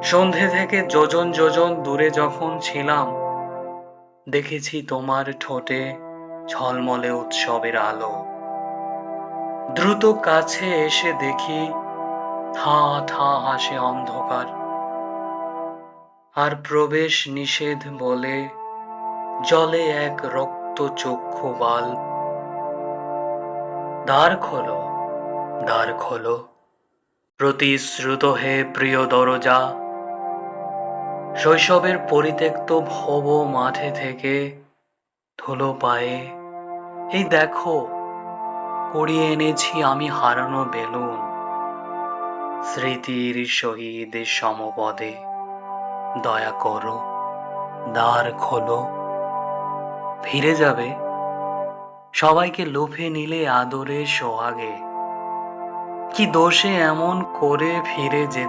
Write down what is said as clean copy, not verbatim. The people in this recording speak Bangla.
সন্ধে থেকে যোজন যোজন দূরে যখন ছিলাম, দেখেছি তোমার ঠোঁটে ঝলমলে উৎসবের আলো। দ্রুত কাছে এসে দেখি থা থা হাসে অন্ধকার, আর প্রবেশ নিষেধ বলে জলে এক রক্ত চক্ষু বাল। দ্বার খোলো, দ্বার খোলো, প্রতিশ্রুত হে প্রিয় দরজা। শৈশবের পরিত্যক্ত ভব মাঠে থেকে ধুলো পায়ে এই দেখো কুড়িয়ে এনেছি আমি হারানো বেলুন। স্মৃতির সহিত সমপদে দয়া করো, দ্বার খোলো। ফিরে যাবে, সবাইকে লুফে নিলে আদরে সোহাগে। কি দোষে এমন করে ফিরে যেতে